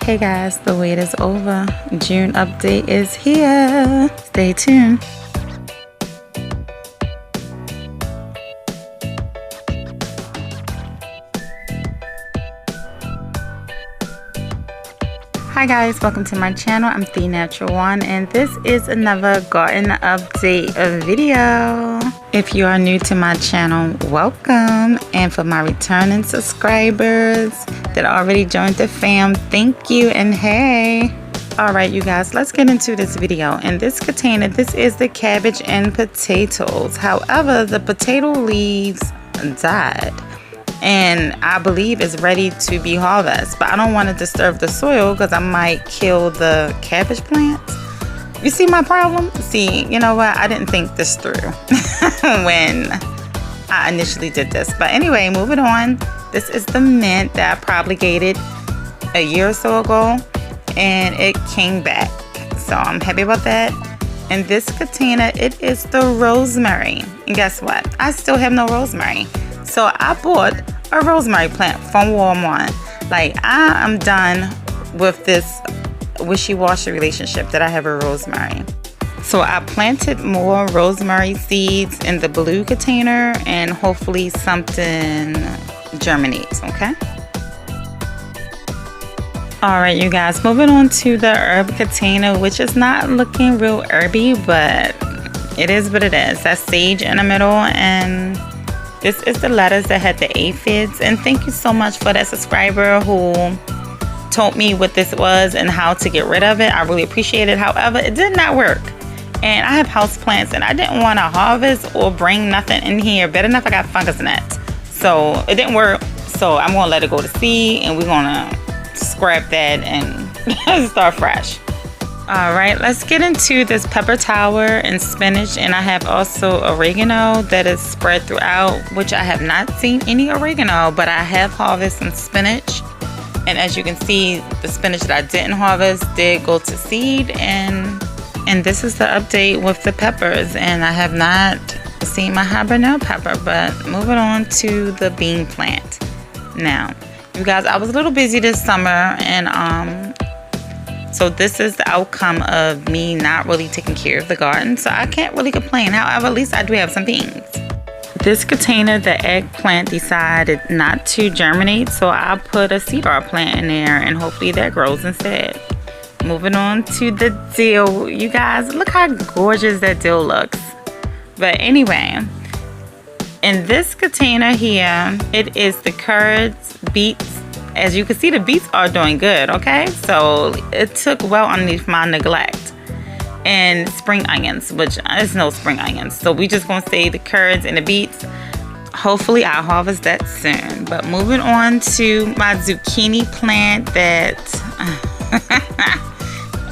Okay guys, the wait is over. June update is here. Stay tuned. Hi guys, welcome to my channel. I'm The Natural One and this is another garden update video. If you are new to my channel, welcome. And for my returning subscribers that already joined the fam, thank you and hey. Alright you guys, let's get into this video. In this container, this is the cabbage and potatoes. However, the potato leaves died and I believe it's ready to be harvested, but I don't want to disturb the soil because I might kill the cabbage plants. You see my problem? See, you know what, I didn't think this through when I initially did this. But anyway, moving on, this is the mint that I propagated a year or so ago and it came back, so I'm happy about that. In this container, it is the rosemary, and guess what, I still have no rosemary. So I bought a rosemary plant from Walmart. Like, I am done with this wishy-washy relationship that I have with rosemary. So I planted more rosemary seeds in the blue container and hopefully something germinates, okay? Alright you guys, moving on to the herb container, which is not looking real herby, but it is what it is. That's sage in the middle, and this is the lettuce that had the aphids. And thank you so much for that subscriber who told me what this was and how to get rid of it. I really appreciate it. However, it did not work. And I have house plants and I didn't want to harvest or bring nothing in here. Better enough I got fungus gnats. So it didn't work. So I'm going to let it go to seed and we're going to scrap that and start fresh. Alright, let's get into this pepper tower and spinach, and I have also oregano that is spread throughout, which I have not seen any oregano, but I have harvested some spinach. And as you can see, the spinach that I didn't harvest did go to seed, and this is the update with the peppers. And I have not seen my habanero pepper, but moving on to the bean plant. Now, you guys, I was a little busy this summer, and so this is the outcome of me not really taking care of the garden. So I can't really complain. However, at least I do have some beans. This container, the eggplant decided not to germinate. So I put a cedar plant in there and hopefully that grows instead. Moving on to the dill. You guys, look how gorgeous that dill looks. But anyway, in this container here, it is the carrots, beets. As you can see, the beets are doing good, okay? So it took well underneath my neglect. And spring onions, which is no spring onions. So we just gonna say the carrots and the beets. Hopefully I'll harvest that soon. But moving on to my zucchini plant that,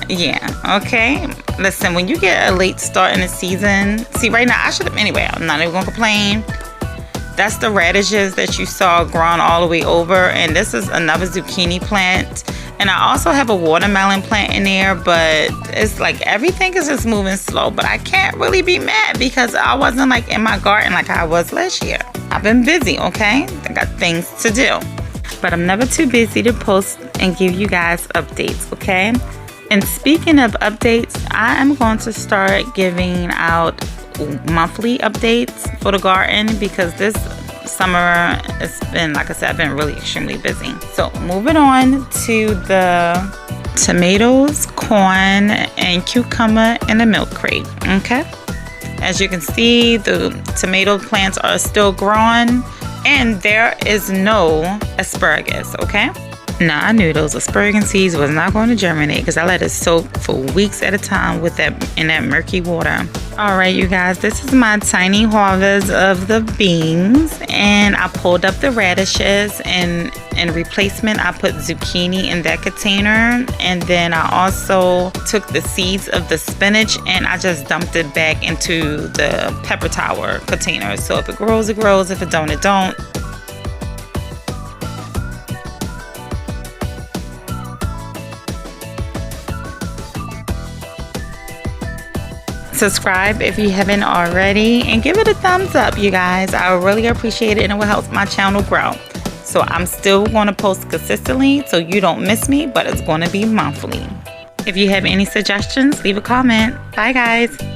yeah, okay. Listen, when you get a late start in the season, see right now I should have, anyway, I'm not even gonna complain. That's the radishes that you saw growing all the way over, and this is another zucchini plant. And I also have a watermelon plant in there, but it's like everything is just moving slow. But I can't really be mad because I wasn't like in my garden like I was last year. I've been busy, okay? I got things to do. But I'm never too busy to post and give you guys updates, okay? And speaking of updates, I am going to start giving out monthly updates for the garden because this summer it's been, like I said, I've been really extremely busy. So moving on to the tomatoes, corn, and cucumber in the milk crate, okay? As you can see, the tomato plants are still growing and there is no asparagus, okay? Now I knew those asparagus seeds was not going to germinate because I let it soak for weeks at a time with that in that murky water. Alright you guys, this is my tiny harvest of the beans, and I pulled up the radishes, and in replacement I put zucchini in that container, and then I also took the seeds of the spinach and I just dumped it back into the pepper tower container. So if it grows, it grows. If it don't, it don't. Subscribe if you haven't already and give it a thumbs up, you guys. I really appreciate it and it will help my channel grow. So I'm still going to post consistently so you don't miss me, but it's going to be monthly. If you have any suggestions, leave a comment. Bye guys.